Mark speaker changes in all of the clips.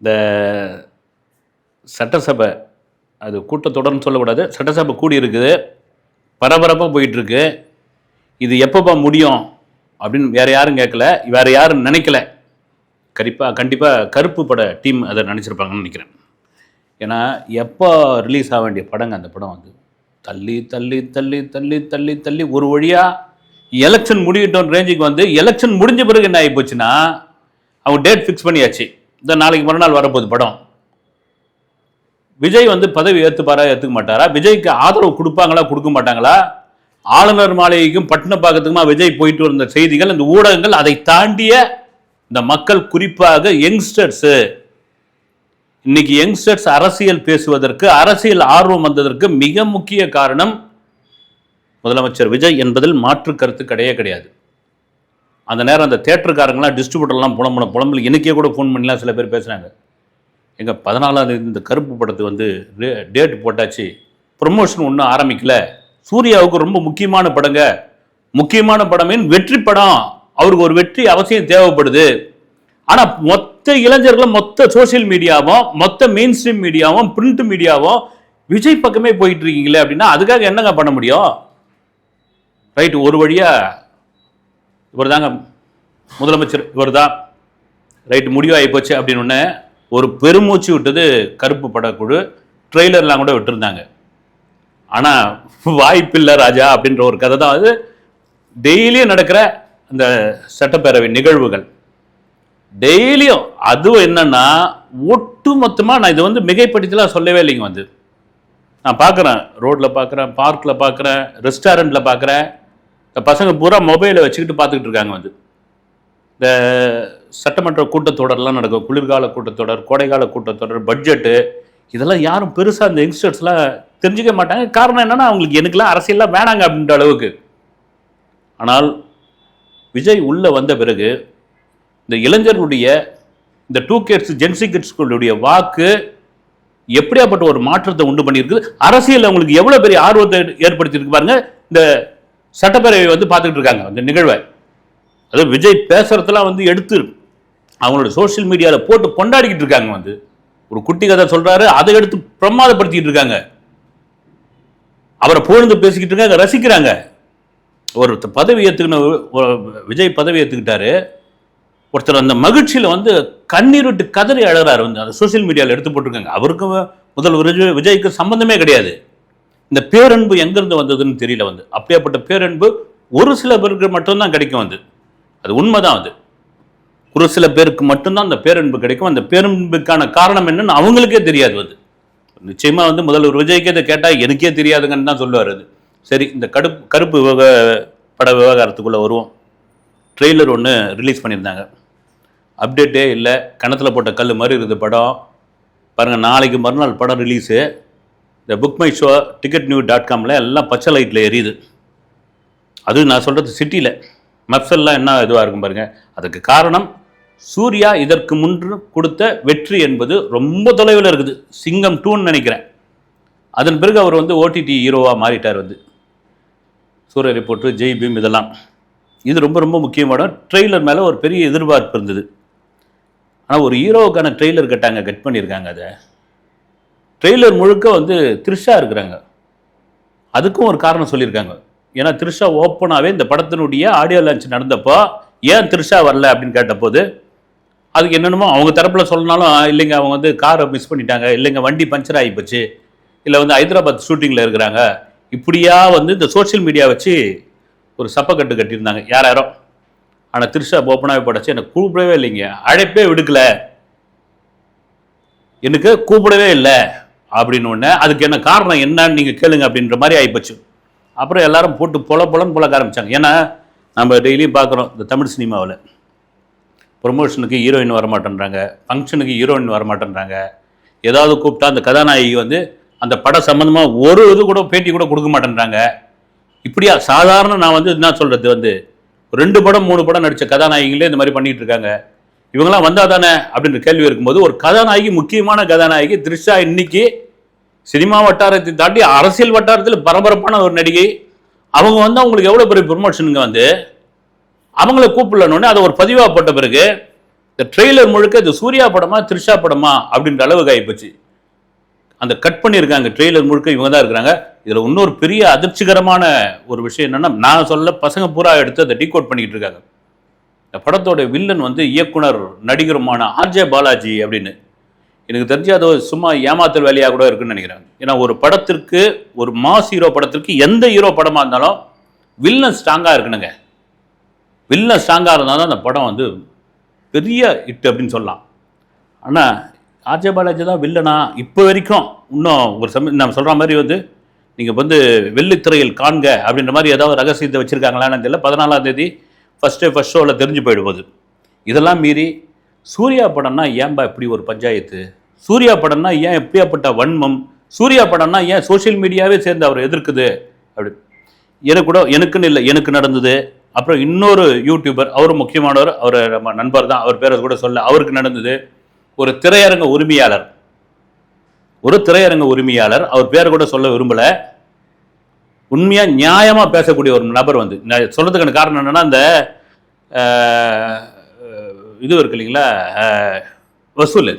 Speaker 1: இந்த சட்டசபை அது கூட்டத்தொடர்னு சொல்லக்கூடாது, சட்டசபை கூடி இருக்குது, பரபரப்பாக போயிட்டுருக்கு. இது எப்பப்போ முடியும் அப்படின்னு வேறு யாரும் கேட்கல, வேறு யாரும் நினைக்கல. கண்டிப்பாக கருப்பு பட டீம் அதை நினச்சிருப்பாங்கன்னு நினைக்கிறேன். ஏன்னா எப்போ ரிலீஸ் ஆக வேண்டிய படங்க அந்த படம் வந்து தள்ளி தள்ளி தள்ளி தள்ளி தள்ளி தள்ளி ஒரு வழியாக எலெக்ஷன் முடியட்டும் ரேஞ்சுக்கு வந்து எலெக்ஷன் முடிஞ்ச பிறகு என்ன ஆகி போச்சுன்னா அவங்க டேட் ஃபிக்ஸ் பண்ணியாச்சு. இந்த நாளைக்கு மறுநாள் வரப்போகுது படம். விஜய் வந்து பதவி ஏற்றுப்பாரா ஏற்றுக்க மாட்டாரா, விஜய்க்கு ஆதரவு கொடுப்பாங்களா கொடுக்க மாட்டாங்களா, ஆளுநர் மாளிகைக்கும் பட்டினப்பாக்கத்துக்குமா விஜய் போயிட்டு வந்த செய்திகள், இந்த ஊடகங்கள், அதை தாண்டிய இந்த மக்கள், குறிப்பாக யங்ஸ்டர்ஸு, இன்னைக்கு யங்ஸ்டர்ஸ் அரசியல் பேசுவதற்கு, அரசியல் ஆர்வம் வந்ததற்கு மிக முக்கிய காரணம் முதலமைச்சர் விஜய் என்பதில் மாற்று கருத்து கிடையாது. அந்த நேரம் அந்த தேட்டருக்காரங்களாம் டிஸ்ட்ரிபியூட்டர்லாம் புலம்புல எனக்கே கூட ஃபோன் பண்ணிலாம் சில பேர் பேசுகிறாங்க. எங்கள் 14ஆம் தேதி இந்த கருப்பு படத்துக்கு வந்து டேட் போட்டாச்சு, ப்ரொமோஷன் ஒன்றும் ஆரம்பிக்கல, சூர்யாவுக்கு ரொம்ப முக்கியமான படங்க, முக்கியமான படமேன் வெற்றி படம், அவருக்கு ஒரு வெற்றி அவசியம் தேவைப்படுது. ஆனால் மொத்த இளைஞர்களும், மொத்த சோசியல் மீடியாவும், மொத்த மெயின் ஸ்ட்ரீம் மீடியாவும், பிரிண்ட் மீடியாவும் விஜய் பக்கமே போயிட்டு இருக்கீங்களே அப்படின்னா அதுக்காக என்னங்க பண்ண முடியும்? ரைட், ஒரு வழியாக இவர் தாங்க முதலமைச்சர், இவர் தான் ரைட்டு முடிவாகி போச்சு அப்படின்னு ஒன்று ஒரு பெருமூச்சு விட்டது கருப்பு படக்குழு. ட்ரெய்லர்லாம் கூட விட்டுருந்தாங்க. ஆனால் வாய்ப்பில்லை ராஜா அப்படின்ற ஒரு கதை தான் அது. டெய்லியும் நடக்கிற அந்த சட்டப்பேரவை நிகழ்வுகள் டெய்லியும், அதுவும் என்னன்னா ஒட்டு மொத்தமாக, நான் இது வந்து மிகைப்படுத்தலாம் சொல்லவே இல்லைங்க. வந்து நான் பார்க்குறேன், ரோட்டில் பார்க்குறேன், பார்க்கில் பார்க்குறேன், ரெஸ்டாரண்ட்டில் பார்க்குறேன், இந்த பசங்க பூரா மொபைலை வச்சுக்கிட்டு பார்த்துக்கிட்டு இருக்காங்க. வந்து இந்த சட்டமன்ற கூட்டத்தொடர்லாம் நடக்கும், குளிர்கால கூட்டத்தொடர், கோடைக்கால கூட்டத்தொடர், பட்ஜெட்டு, இதெல்லாம் யாரும் பெருசாக இந்த யங்ஸ்டர்ஸ்லாம் தெரிஞ்சிக்க மாட்டாங்க. காரணம் என்னென்னா அவங்களுக்கு எனக்குலாம் அரசியல்லாம் வேணாங்க அப்படின்ற அளவுக்கு. ஆனால் விஜய் உள்ளே வந்த பிறகு இந்த இளைஞர்களுடைய, இந்த 2Kids ஜென்சி கிட்ஸ்களுடைய வாக்கு எப்படியாப்பட்ட ஒரு மாற்றத்தை உண்டு பண்ணியிருக்கு, அரசியல் அவங்களுக்கு எவ்வளோ பெரிய ஆர்வத்தை ஏற்படுத்தியிருக்கு பாருங்க. இந்த சட்டப்பேரவை வந்து பார்த்துக்கிட்டு இருக்காங்க அந்த நிகழ்வை. அது விஜய் பேசுறதெல்லாம் வந்து எடுத்து அவங்களோட சோசியல் மீடியாவில் போட்டு கொண்டாடிக்கிட்டு இருக்காங்க. வந்து ஒரு குட்டி கதை சொல்றாரு, அதை எடுத்து பிரமாதப்படுத்திக்கிட்டு இருக்காங்க, அவரை புகழ்ந்து பேசிக்கிட்டு இருக்காங்க, ரசிக்கிறாங்க. ஒரு பதவி ஏற்றுக்கணும், விஜய் பதவி ஏற்றுக்கிட்டாரு, ஒருத்தர் அந்த மகிழ்ச்சியில் வந்து கண்ணீர் விட்டு கதறி அழகிறாரு. வந்து அந்த சோசியல் மீடியாவில் எடுத்து போட்டிருக்காங்க. அவருக்கு முதல் விஜய்க்கு சம்பந்தமே கிடையாது. இந்த பேரன்பு எங்கேருந்து வந்ததுன்னு தெரியல. வந்து அப்படியாப்பட்ட பேரன்பு ஒரு சில பேருக்கு மட்டும்தான் கிடைக்கும். வந்து அது உண்மைதான். வந்து ஒரு சில பேருக்கு மட்டும்தான் அந்த பேரன்பு கிடைக்கும். அந்த பேரன்புக்கான காரணம் என்னன்னு அவங்களுக்கே தெரியாது. வந்து நிச்சயமாக வந்து முதல்வர் விஜய்க்கே இதை கேட்டால் எனக்கே தெரியாதுங்கன்னு தான் சொல்லுவார். அது சரி, இந்த கருப்பு பட விவகாரத்துக்குள்ளே வருவோம். ட்ரெய்லர் ஒன்று ரிலீஸ் பண்ணியிருந்தாங்க, அப்டேட்டே இல்லை, கணத்தில் போட்ட கல் மாதிரி இருக்குது படம். பாருங்கள், நாளைக்கு மறுநாள் படம் ரிலீஸு. இந்த bookmyshow, ticketnew.com எல்லாம் பச்சை லைட்டில் எரியுது. அது நான் சொல்கிறது சிட்டியில், மப்சல்லாம் என்ன இதுவாக இருக்கும் பாருங்கள். அதுக்கு காரணம் சூர்யா இதற்கு முன்பு கொடுத்த வெற்றி என்பது ரொம்ப தொலைவில் இருக்குது. சிங்கம் 2ன்னு நினைக்கிறேன். அதன் பிறகு அவர் வந்து ஓடிடி ஹீரோவாக மாறிட்டார். வந்து சூர்யா ரிப்போர்ட்டு, ஜெய் பீம், இதெல்லாம் இது ரொம்ப ரொம்ப முக்கியமான ட்ரெய்லர் மேலே ஒரு பெரிய எதிர்பார்ப்பு இருந்தது. ஆனால் ஒரு ஹீரோவுக்கான ட்ரெய்லர் கட் பண்ணியிருக்காங்க. அதை ட்ரெய்லர் முழுக்க வந்து த்ரிஷா இருக்கிறாங்க. அதுக்கும் ஒரு காரணம் சொல்லியிருக்காங்க. ஏன்னா த்ரிஷா ஓப்பனாகவே இந்த படத்தினுடைய ஆடியோ லான்ச் நடந்தப்போ ஏன் த்ரிஷா வரல அப்படின்னு கேட்டபோது அதுக்கு என்னென்னமோ அவங்க தரப்பில் சொல்லனாலும், இல்லைங்க அவங்க வந்து காரை மிஸ் பண்ணிட்டாங்க, இல்லைங்க வண்டி பஞ்சர் ஆகி போச்சு, இல்லை வந்து ஹைதராபாத் ஷூட்டிங்கில் இருக்கிறாங்க, இப்படியா வந்து இந்த சோஷியல் மீடியா வச்சு ஒரு சப்பக்கட்டு கட்டியிருந்தாங்க யாரும். ஆனால் த்ரிஷா ஓப்பனாகவே படைச்சு எனக்கு கூப்பிடவே இல்லைங்க, அழைப்பே விடுக்கலை, எனக்கு கூப்பிடவே இல்லை அப்படின்னு ஒன்று. அதுக்கு என்ன காரணம் என்னன்னு நீங்கள் கேளுங்க அப்படின்ற மாதிரி ஆகிப்போச்சு. அப்புறம் எல்லாரும் போட்டு பொலன்னு பொழக்க ஆரம்பித்தாங்க. ஏன்னா நம்ம டெய்லியும் பார்க்குறோம் இந்த தமிழ் சினிமாவில் ப்ரொமோஷனுக்கு ஹீரோயின் வரமாட்டேன்றாங்க, ஃபங்க்ஷனுக்கு ஹீரோயின் வரமாட்டேன்றாங்க, ஏதாவது கூப்பிட்டா அந்த கதாநாயகி வந்து அந்த படம் சம்மந்தமாக ஒரு இது கூட பேட்டி கூட கொடுக்க மாட்டேன்றாங்க. இப்படியா சாதாரண நான் வந்து என்ன சொல்கிறது, வந்து 2 படம் 3 படம் நடித்த கதாநாயகிகளே இந்த மாதிரி பண்ணிகிட்டு இருக்காங்க. இவங்கெல்லாம் வந்தால் தானே அப்படின்ற கேள்வி இருக்கும்போது, ஒரு கதாநாயகி, முக்கியமான கதாநாயகி த்ரிஷா, இன்னைக்கு சினிமா வட்டாரத்தை தாண்டி அரசியல் வட்டாரத்தில் பரபரப்பான ஒரு நடிகை, அவங்க வந்து அவங்களுக்கு எவ்வளோ பெரிய ப்ரொமோஷனுங்க. வந்து அவங்கள கூப்பிடலன்னு அதை ஒரு பதிவாக போட்ட பிறகு இந்த ட்ரெய்லர் முழுக்க இது சூர்யா படமா த்ரிஷா படமா அப்படின்ற அளவுக்கு ஆகிப்போச்சு. அந்த கட் பண்ணியிருக்காங்க ட்ரெய்லர் முழுக்க இவங்க தான் இருக்கிறாங்க. இதில் இன்னொரு பெரிய அதிர்ச்சிகரமான ஒரு விஷயம் என்னன்னா, நான் சொல்ல பசங்க பூரா எடுத்து அதை டீகோட் பண்ணிக்கிட்டு இருக்காங்க. இந்த படத்தோட வில்லன் வந்து இயக்குனர் நடிகருமான ஆர்ஜே பாலாஜி அப்படின்னு. எனக்கு தெரிஞ்சு அது சும்மா ஏமாத்தல் வேலையாக கூட இருக்குன்னு நினைக்கிறேன். ஏன்னா ஒரு படத்திற்கு, ஒரு மாஸ் ஹீரோ படத்திற்கு எந்த ஹீரோ படமாக இருந்தாலும் வில்லன் ஸ்ட்ராங்காக இருக்கணுங்க. வில்லன் ஸ்ட்ராங்காக இருந்தால் தான் அந்த படம் வந்து பெரிய ஹிட் அப்படின்னு சொல்லலாம். ஆனால் ஆர்ஜே பாலாஜி தான் வில்லனா இப்போ வரைக்கும் இன்னும் ஒரு நம்ம சொல்கிற மாதிரி வந்து நீங்கள் வந்து வெள்ளித்திரையில் காண்க அப்படின்ற மாதிரி ஏதாவது ரகசியத்தை வச்சுருக்காங்களான்னு தெரியல. 14ஆம் தேதி ஃபஸ்ட் ஷோவில் தெரிஞ்சு போயிடும்போது இதெல்லாம் மீறி சூர்யா படம்னா ஏன்பா இப்படி ஒரு பஞ்சாயத்து, சூர்யா படம்னா ஏன் எப்படியாப்பட்ட வன்மம், சூர்யா படம்னா ஏன் சோஷியல் மீடியாவே சேர்ந்து அவர் எதிர்க்குது அப்படி. எனக்கு கூட எனக்குன்னு இல்லை, எனக்கு நடந்தது. அப்புறம் இன்னொரு யூடியூபர், அவரும் முக்கியமானவர், அவர் நம்ம நண்பர் தான், அவர் பேரை கூட சொல்ல, அவருக்கு நடந்தது. ஒரு திரையரங்க உரிமையாளர், அவர் பேரை கூட சொல்ல விரும்பலை, உண்மையாக நியாயமாக பேசக்கூடிய ஒரு நபர் வந்து சொல்கிறதுக்கான காரணம் என்னென்னா, இந்த இது இருக்கு இல்லைங்களா வசூல்,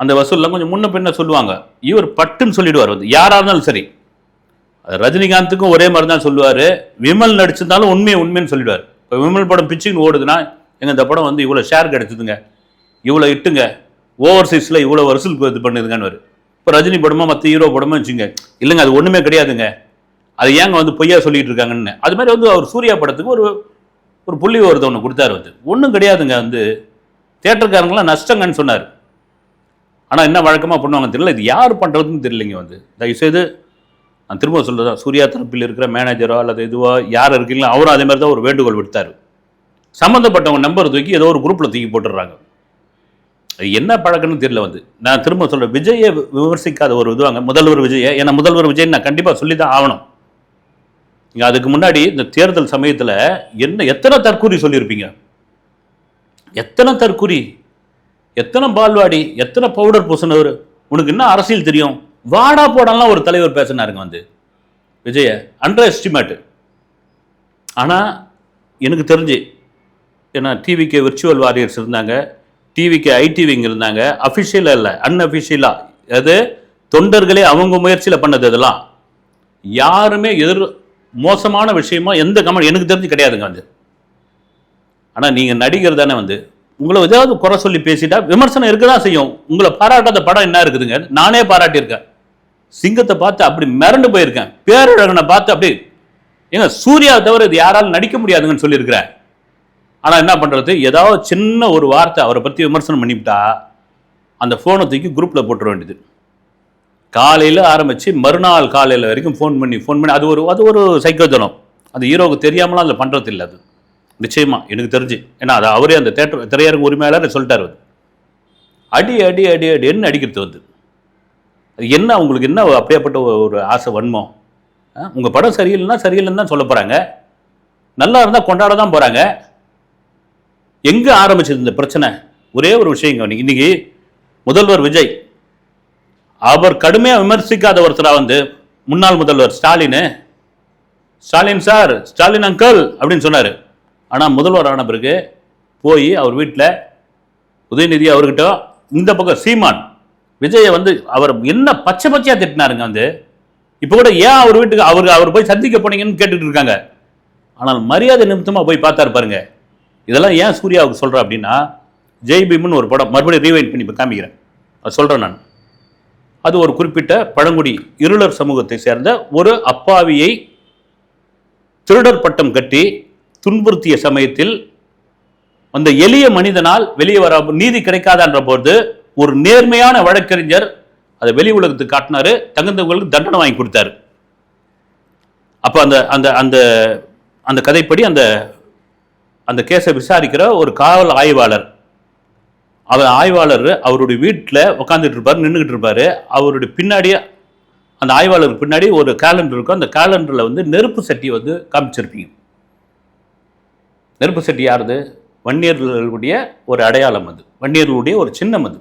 Speaker 1: அந்த வசூல்லாம் கொஞ்சம் முன்ன பின்ன சொல்லுவாங்க. இவர் பட்டுன்னு சொல்லிடுவார் வந்து யாராக இருந்தாலும் சரி. ரஜினிகாந்துக்கும் ஒரே மாதிரி தான் சொல்லுவார். விமல் நடிச்சிருந்தாலும் உண்மைன்னு சொல்லிடுவார். இப்போ விமல் படம் பிச்சுன்னு ஓடுதுன்னா, எங்கள் இந்த படம் வந்து இவ்வளோ ஷேர் கிடைச்சிதுங்க, இவ்வளோ இட்டுங்க, ஓவர்சீஸில் இவ்வளோ வசூல் இது பண்ணுதுங்கன்னு. இப்போ ரஜினி படமா மற்ற ஹீரோ படமா வச்சுங்க, இல்லைங்க அது ஒன்றுமே கிடையாதுங்க, அது ஏங்க வந்து பொய்யா சொல்லிட்டு இருக்காங்கன்னு. அது மாதிரி வந்து அவர் சூர்யா படத்துக்கு ஒரு புள்ளி ஒருத்த ஒன்று கொடுத்தாரு வந்து, ஒன்றும் கிடையாதுங்க வந்து தியேட்டருக்காரங்களாம் நஷ்டங்கன்னு சொன்னார். ஆனால் என்ன வழக்கமாக பண்ணுவாங்க தெரியல, இது யார் பண்ணுறதுன்னு தெரியலைங்க வந்து. தயவுசெய்து நான் திரும்ப சொல்கிறதா, சூர்யா தரப்பில் இருக்கிற மேனேஜரோ அல்லது இதுவோ யார் இருக்கீங்களோ அவரும் அதே மாதிரி தான் ஒரு வேண்டுகோள் விடுத்தார். சம்மந்தப்பட்டவங்க நம்பர் தூக்கி ஏதோ ஒரு குரூப்பில் தூக்கி போட்டுடுறாங்க. அது என்ன பழக்கம்னு தெரியல வந்து. நான் திரும்ப சொல்கிறேன், விஜயை விமர்சிக்காத ஒரு இதுவாங்க முதல்வர் விஜயை. ஏன்னா முதல்வர் விஜய் நான் கண்டிப்பாக சொல்லி தான் ஆகணும். நீங்கள் அதுக்கு முன்னாடி இந்த தேர்தல் சமயத்தில் எத்தனை தற்கூரி சொல்லியிருப்பீங்க, எத்தனை தற்கூரி, எத்தனை பால்வாடி, எத்தனை பவுடர் பூசினவர், உனக்கு என்ன அரசியல் தெரியும், வாடா போடலாம் ஒரு தலைவர் பேசினாருங்க வந்து விஜய. Under estimate. ஆனால் எனக்கு தெரிஞ்சு, ஏன்னா டிவிக்கு விர்ச்சுவல் வாரியர்ஸ் இருந்தாங்க, டிவிக்கு ஐடிவிங்க இருந்தாங்க, அஃபிஷியலாக இல்லை அன்அஃபிஷியலாக, அது தொண்டர்களே அவங்க முயற்சியில் பண்ணது. இதெல்லாம் யாருமே மோசமான விஷயமா எந்த கமெண்ட் எனக்கு தெரிஞ்சு கிடையாதுங்க வந்து. ஆனால் நீங்கள் நடிகர் தானே வந்து, உங்களை ஏதாவது குறை சொல்லி பேசிட்டா விமர்சனம் இருக்க தான் செய்யும். உங்களை பாராட்டாத படம் என்ன இருக்குதுங்க? நானே பாராட்டியிருக்கேன். சிங்கத்தை பார்த்து அப்படி மிரண்டு போயிருக்கேன். பேரழகனை பார்த்து அப்படி, ஏங்க சூர்யாவை தவிர இது யாராலும் நடிக்க முடியாதுங்கன்னு சொல்லியிருக்கிறேன். ஆனால் என்ன பண்ணுறது, ஏதாவது சின்ன ஒரு வார்த்தை அவரை பற்றி விமர்சனம் பண்ணிவிட்டா அந்த ஃபோனை தூக்கி குரூப்பில் போட்டுற வேண்டியது. காலையில் ஆரம்பித்து மறுநாள் காலையில் வரைக்கும் ஃபோன் பண்ணி அது ஒரு சைக்கோஜனம். அது ஹீரோவுக்கு தெரியாமலாம் அதில் பண்ணுறது இல்லை. அது நிச்சயமாக எனக்கு தெரிஞ்சு, ஏன்னா அது அவரே அந்த திரையரங்கு உரிமையாளர் சொல்லிட்டார் வந்து, அடி அடி அடி அடி என்ன அடிக்கிறது வந்து. அது என்ன உங்களுக்கு என்ன அப்படியேப்பட்ட ஒரு ஆசை வன்மம்? உங்கள் படம் சரியில்லைன்னு தான் சொல்ல போகிறாங்க, நல்லா இருந்தால் கொண்டாட தான் போகிறாங்க. எங்கே ஆரம்பிச்சது இந்த பிரச்சனை? ஒரே ஒரு விஷயங்க, இன்னைக்கு முதல்வர் விஜய் அவர் கடுமையாக விமர்சிக்காத ஒருத்தராக வந்து முன்னாள் முதல்வர் ஸ்டாலின் சார், ஸ்டாலின் அங்கிள் அப்படின்னு சொன்னார். ஆனால் முதல்வர் ஆன பிறகு போய் அவர் வீட்டில் உதயநிதி அவர்கிட்ட, இந்த பக்கம் சீமான் விஜயை வந்து அவர் என்ன பச்சையாக திட்டினாருங்க வந்து. இப்போ கூட ஏன் அவர் வீட்டுக்கு அவர் போய் சந்திக்க போனீங்கன்னு கேட்டுட்டு இருக்காங்க. ஆனால் மரியாதை நிமித்தமாக போய் பார்த்தாரு பாருங்க. இதெல்லாம் ஏன் சூர்யாவுக்கு சொல்கிறேன் அப்படின்னா, ஜெய் பீம்னு ஒரு படம் மறுபடியும் ரீவைண்ட் பண்ணி இப்போ காமிக்கிறேன், அது சொல்கிறேன் நான். அது ஒரு குறிப்பிட்ட பழங்குடி இருளர் சமூகத்தை சேர்ந்த ஒரு அப்பாவியை திருடர் பட்டம் கட்டி துன்புறுத்திய சமயத்தில் அந்த எளிய மனிதனால் வெளியே வர நீதி கிடைக்காதன்ற போது ஒரு நேர்மையான வழக்கறிஞர் அதை வெளி உலகத்துக்கு காட்டினாரு, தகுந்தவங்களுக்கு தண்டனை வாங்கி கொடுத்தாரு. அப்போ அந்த அந்த அந்த அந்த கதைப்படி அந்த கேஸை விசாரிக்கிற ஒரு காவல் ஆய்வாளர், அவருடைய வீட்டில் உட்காந்துட்டு இருப்பார், நின்றுக்கிட்டு இருப்பார். அவருடைய பின்னாடியே அந்த ஆய்வாளருக்கு பின்னாடி ஒரு கேலண்டர் இருக்கும். அந்த கேலண்டரில் வந்து நெருப்பு சட்டி வந்து காமிச்சிருப்பீங்க. நெருப்பு சட்டி யாருது? வன்னியர்களுடைய ஒரு அடையாளம், அது வன்னியர்களுடைய ஒரு சின்னம். அது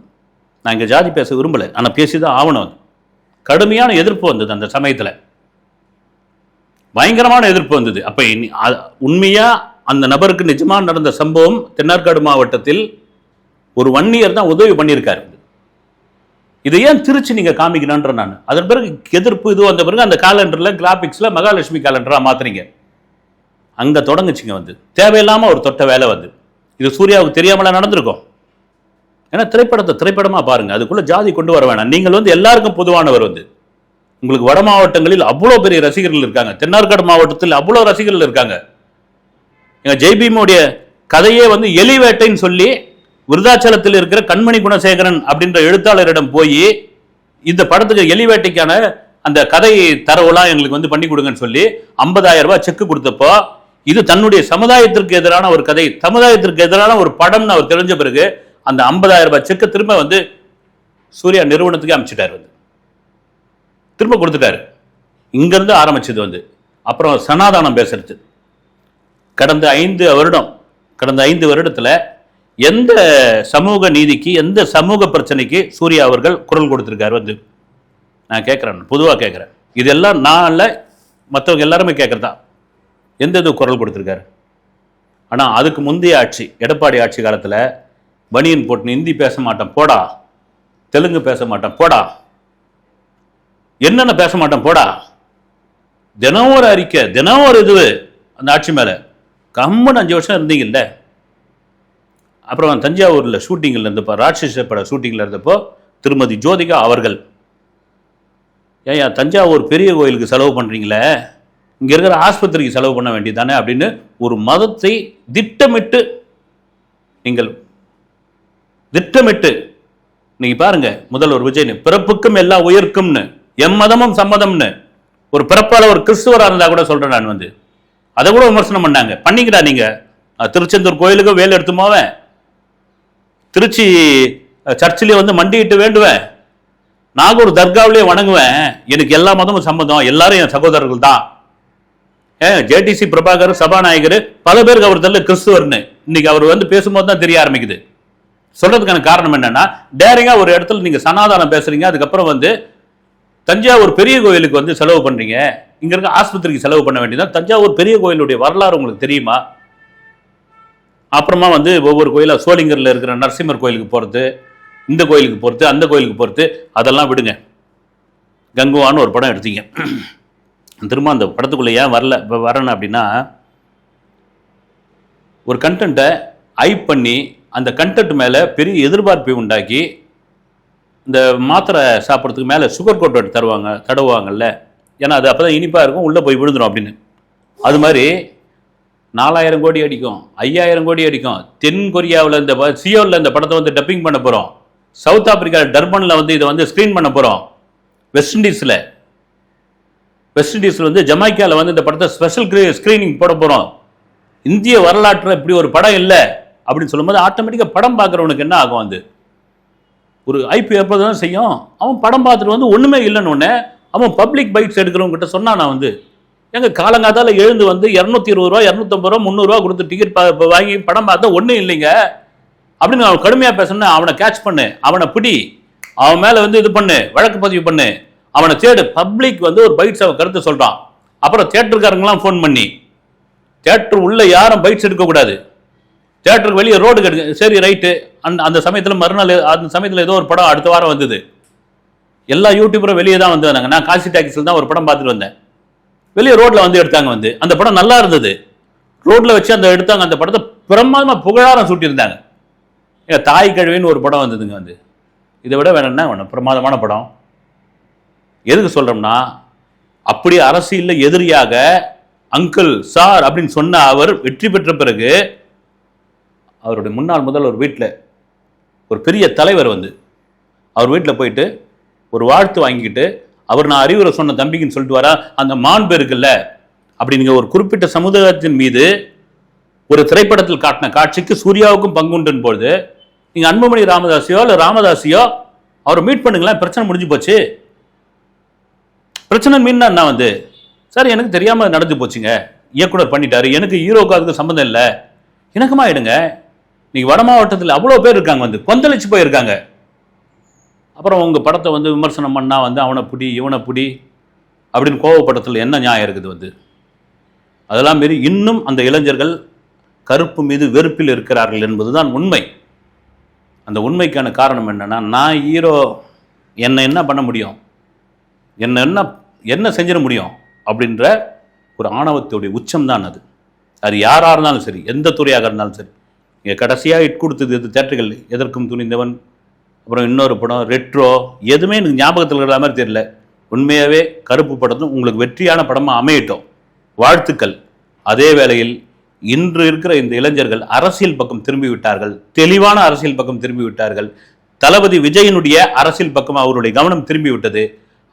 Speaker 1: நான் இங்கே ஜாதி பேச விரும்பலை, ஆனால் பேசிதான் ஆவணம். அது கடுமையான எதிர்ப்பு வந்தது அந்த சமயத்தில், பயங்கரமான எதிர்ப்பு வந்தது. அப்போ உண்மையாக அந்த நபருக்கு நிஜமாக நடந்த சம்பவம் தென்னார்காடு மாவட்டத்தில் ஒரு 1 இயர் தான் உதவி பண்ணியிருக்காரு. இதை ஏன் திருச்சி நீங்க காமிக்கணுன்ற நான் அதன் பிறகு எதிர்ப்பு இது வந்த பிறகு அந்த காலண்டர்ல கிராபிக்ஸ்ல மகாலட்சுமி காலண்டரா மாத்துறீங்க. அங்க தொடங்குச்சுங்க தேவையில்லாம ஒரு தொட்ட வேலை இது சூர்யாவுக்கு தெரியாமல நடந்திருக்கும். ஏன்னா திரைப்படமா பாருங்க, அதுக்குள்ள ஜாதி கொண்டு வர வேணாம். நீங்கள் எல்லாருக்கும் பொதுவானவர் உங்களுக்கு வட மாவட்டங்களில் அவ்வளோ பெரிய ரசிகர்கள் இருக்காங்க, தென்னார்காடு மாவட்டத்தில் அவ்வளோ ரசிகர்கள் இருக்காங்க. எங்க ஜெய்பீமுடைய கதையே எலி வேட்டைன்னு சொல்லி விருதாச்சலத்தில் இருக்கிற கண்மணி குணசேகரன் அப்படின்ற எழுத்தாளரிடம் போய் இந்த படத்துக்கு எலி வேட்டைக்கான அந்த கதை தரவுலாம் எங்களுக்கு பண்ணி கொடுங்கன்னு சொல்லி 50,000 ரூபாய் செக் கொடுத்தப்போ இது தன்னுடைய சமுதாயத்திற்கு எதிரான ஒரு கதை, சமுதாயத்திற்கு எதிரான ஒரு படம்னு அவர் தெரிஞ்ச பிறகு அந்த 50,000 ரூபாய் செக்கை திரும்ப சூர்யா நிறுவனத்துக்கு அமைச்சிட்டாரு, திரும்ப கொடுத்துட்டாரு. இங்கிருந்து ஆரம்பிச்சது அப்புறம் சனாதானம் பேசுறது. கடந்த 5 வருடத்துல எந்த சமூக நீதிக்கு, எந்த சமூக பிரச்சனைக்கு சூர்யா அவர்கள் குரல் கொடுத்திருக்காரு? நான் கேட்கிறேன், பொதுவாக கேட்கிறேன். இதெல்லாம் நான் இல்லை, மற்றவங்க எல்லாருமே கேட்கறதா. எந்த இது குரல் கொடுத்திருக்காரு? ஆனால் அதுக்கு முந்தைய ஆட்சி, எடப்பாடி ஆட்சி காலத்தில் பனியன் போட்டு ஹிந்தி பேச மாட்டேன் போடா, தெலுங்கு பேச மாட்டேன் போடா, என்னென்ன பேச மாட்டேன் போடா, தினம் ஒரு அறிக்கை, தினம் ஒரு இது அந்த ஆட்சி மேலே கம்முன்னு 5 வருஷம் இருந்தீங்கல்ல. அப்புறம் தஞ்சாவூரில் ஷூட்டிங்கில் இருந்தப்போ, ராட்சச பட ஷூட்டிங்கில் இருந்தப்போ திருமதி ஜோதிகா அவர்கள், ஏன் தஞ்சாவூர் பெரிய கோயிலுக்கு செலவு பண்ணுறீங்களே, இங்கே இருக்கிற ஆஸ்பத்திரிக்கு செலவு பண்ண வேண்டியதானே அப்படின்னு ஒரு மதத்தை திட்டமிட்டு நீங்க பாருங்க, முதல்வர் விஜய் பிறப்புக்கும் எல்லா உயிர்க்கும்னு, எம்மதமும் சம்மதம்னு, ஒரு பிறப்பால ஒரு கிறிஸ்துவராக இருந்தா கூட சொல்றேன் நான் அதை கூட விமர்சனம் பண்ணாங்க. பண்ணிக்கிறா நீங்க திருச்செந்தூர் கோயிலுக்கு வேலை எடுத்துமாவேன், திருச்சி சர்ச்சிலே மண்டிட்டு வேண்டுவேன், நாகூர் தர்காவிலே வணங்குவேன், எனக்கு எல்லா மதமும் சம்மதம், எல்லாரும் என் சகோதரர்கள் தான். ஜேடிசி பிரபாகர் சபாநாயகர் பல பேருக்கு அவர் தெரியல கிறிஸ்துவர்னு இன்னைக்கு அவர் பேசும்போது தான் தெரிய ஆரம்பிக்குது. சொல்றதுக்கான காரணம் என்னன்னா, டேரிங்கா ஒரு இடத்துல நீங்க சனாதானம் பேசுறீங்க, அதுக்கப்புறம் தஞ்சாவூர் பெரிய கோயிலுக்கு செலவு பண்றீங்க, இங்க இருக்க ஆஸ்பத்திரிக்கு செலவு பண்ண வேண்டியதான். தஞ்சாவூர் பெரிய கோயிலுடைய வரலாறு உங்களுக்கு தெரியுமா? அப்புறமா ஒவ்வொரு கோயிலா சோளிங்கர்ல இருக்கிற நரசிம்மர் கோயிலுக்கு போறது, இந்த கோயிலுக்கு போறது, அந்த கோயிலுக்கு போறது, அதெல்லாம் விடுங்க. கங்குவான்னு ஒரு படம் எடுத்தீங்க, திரும்ப அந்த படத்துக்குள்ள ஏன் வரணும் அப்படின்னா, ஒரு கண்டென்ட்டை ஹைப் பண்ணி அந்த கண்டென்ட் மேலே பெரிய எதிர்பார்ப்பை உண்டாக்கி, இந்த மாத்திரை சாப்பிட்றதுக்கு மேலே சுகர் கோட் தடவுவாங்கல்ல, ஏன்னா அது அப்போ தான் இனிப்பாக இருக்கும், உள்ளே போய் விழுந்துடும் அப்படின்னு. அது மாதிரி 4000 கோடி அடிக்கும், 5000 கோடி அடிக்கும். தென் கொரியாவில் இந்த சியோலில் இந்த படத்தை டப்பிங் பண்ண போகிறோம், சவுத் ஆப்பிரிக்கா டர்பனில் இதை ஸ்க்ரீன் பண்ண போகிறோம், வெஸ்ட் இண்டீஸில் ஜமைக்காவில் இந்த படத்தை ஸ்பெஷல் ஸ்க்ரீனிங் போட போகிறோம். இந்திய வரலாற்றில் இப்படி ஒரு படம் இல்லை அப்படின்னு சொல்லும்போது ஆட்டோமேட்டிக்காக படம் பார்க்குறவனுக்கு என்ன ஆகும்? ஒரு ஐபி எப்போதான் செய்யும், அவன் படம் பார்த்துட்டு ஒன்றுமே இல்லைன்னு ஒன்று அவன் பப்ளிக் பைட்ஸ் எடுக்கிறவங்ககிட்ட சொன்னா, நான் எங்கள் காலங்காத்தால் எழுந்து 220 ரூபா 250 ரூபா 300 ரூபா கொடுத்து டிக்கெட் வாங்கி படம் பார்த்தா ஒன்றும் இல்லைங்க அப்படின்னு அவன் கடுமையாக பேசணும்னா, அவனை கேட்ச் பண்ணு, அவனை பிடி, அவன் மேலே இது பண்ணு, வழக்கு பதிவு பண்ணு, அவனை தேடு. பப்ளிக் ஒரு பைட்ஸ் அவன் கருத்து சொல்கிறான். அப்புறம் தியேட்டருக்காரங்களாம் ஃபோன் பண்ணி, தியேட்டர் உள்ள யாரும் பைட்ஸ் எடுக்கக்கூடாது, தியேட்டருக்கு வெளியே ரோடு கெடுங்க, சரி ரைட்டு. அந்த சமயத்தில் மறுநாள் அந்த சமயத்தில் ஏதோ ஒரு படம் அடுத்த வாரம் வந்தது, எல்லா யூடியூபரும் வெளியே தான் வந்தாங்க. நான் காசி டாக்ஸில் தான் ஒரு படம் பார்த்துட்டு வந்தேன், வெளியே ரோட்டில் எடுத்தாங்க. அந்த படம் நல்லா இருந்தது, ரோட்டில் வச்சு எடுத்தாங்க. அந்த படத்தை பிரமாதமாக புகழாரம் சூட்டியிருந்தாங்க. தாய் கழுவின்னு ஒரு படம் வந்ததுங்க, இதை விட வேணும்னா பிரமாதமான படம். எதுக்கு சொல்றோம்னா, அப்படி அரசியலில் எதிரியாக அங்கிள் சார் அப்படின்னு சொன்ன அவர் வெற்றி பெற்ற பிறகு அவருடைய முன்னாள் முதல்வர் வீட்டில் ஒரு பெரிய தலைவர் அவர் வீட்டில் போயிட்டு ஒரு வாழ்த்து வாங்கிக்கிட்டு, அவர் நான் அறிவுரை சொன்ன தம்பிக்குன்னு சொல்லிட்டு வரா, அந்த மாண்பு இருக்குல்ல, அப்படி நீங்கள் ஒரு குறிப்பிட்ட சமுதாயத்தின் மீது ஒரு திரைப்படத்தில் காட்டின காட்சிக்கு சூர்யாவுக்கும் பங்குண்டுன்னு போது நீங்கள் அன்புமணி ராமதாஸையோ இல்லை ராமதாஸையோ அவரை மீட் பண்ணுங்களேன், பிரச்சனை முடிஞ்சு போச்சு. பிரச்சனை மீன் நான் சார் எனக்கு தெரியாமல் நடந்து போச்சுங்க, இயக்குனர் பண்ணிட்டாரு, எனக்கு ஹீரோக்கு அதுக்கு சம்மந்தம் இல்லை, இணக்கமாக ஆயிடுங்க. இன்னைக்கு வட மாவட்டத்தில் அவ்வளோ பேர் இருக்காங்க, கொந்தளிச்சு போயிருக்காங்க. அப்புறம் உங்கள் படத்தை விமர்சனம் பண்ணால் அவனை பிடி இவனை பிடி அப்படின்னு கோவப்படத்தில் என்ன நியாயம் இருக்குது? அதெல்லாம் மாரி இன்னும் அந்த இளைஞர்கள் கருப்பு மீது வெறுப்பில் இருக்கிறார்கள் என்பதுதான் உண்மை. அந்த உண்மைக்கான காரணம் என்னன்னா, நான் ஹீரோ, என்னை என்ன பண்ண முடியும், என்ன செஞ்சிட முடியும் அப்படின்ற ஒரு ஆணவத்துடைய உச்சம் தான் அது. அது யாராக இருந்தாலும் சரி, எந்த துறையாக இருந்தாலும் சரி. இங்கே கடைசியாக இட் கொடுத்தது இது தேட்டர்கள், எதற்கும் துணிந்தவன், அப்புறம் இன்னொரு படம் ரெட்ரோ, எதுவுமே எனக்கு ஞாபகத்தில் இருக்கிற மாதிரி தெரியல. உண்மையாகவே கருப்பு படத்தும் உங்களுக்கு வெற்றியான படமாக அமையட்டும், வாழ்த்துக்கள். அதே வேளையில் இன்று இருக்கிற இந்த இளைஞர்கள் அரசியல் பக்கம் திரும்பி விட்டார்கள், தெளிவான அரசியல் பக்கம் திரும்பி விட்டார்கள். தளபதி விஜயனுடைய அரசியல் பக்கம் அவருடைய கவனம் திரும்பி விட்டது.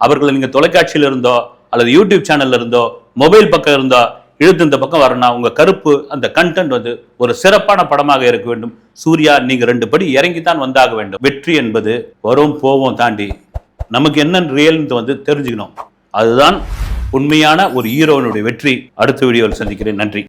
Speaker 1: அவர்களை நீங்கள் தொலைக்காட்சியில் இருந்தோ அல்லது யூடியூப் சேனல்ல இருந்தோ மொபைல் பக்கம் இருந்தோ இழுத்து இந்த பக்கம் வரணும். உங்க கருப்பு அந்த கண்டென்ட் வந்து ஒரு சிறப்பான படமாக இருக்க வேண்டும். சூர்யா, நீங்க 2 படி இறங்கித்தான் வந்தாக வேண்டும். வெற்றி என்பது வரும் போவோம் தாண்டி நமக்கு என்ன ரியல் வந்து தெரிஞ்சுக்கணும். அதுதான் உண்மையான ஒரு ஹீரோனுடைய வெற்றி. அடுத்த வீடியோவில் சந்திக்கிறேன். நன்றி.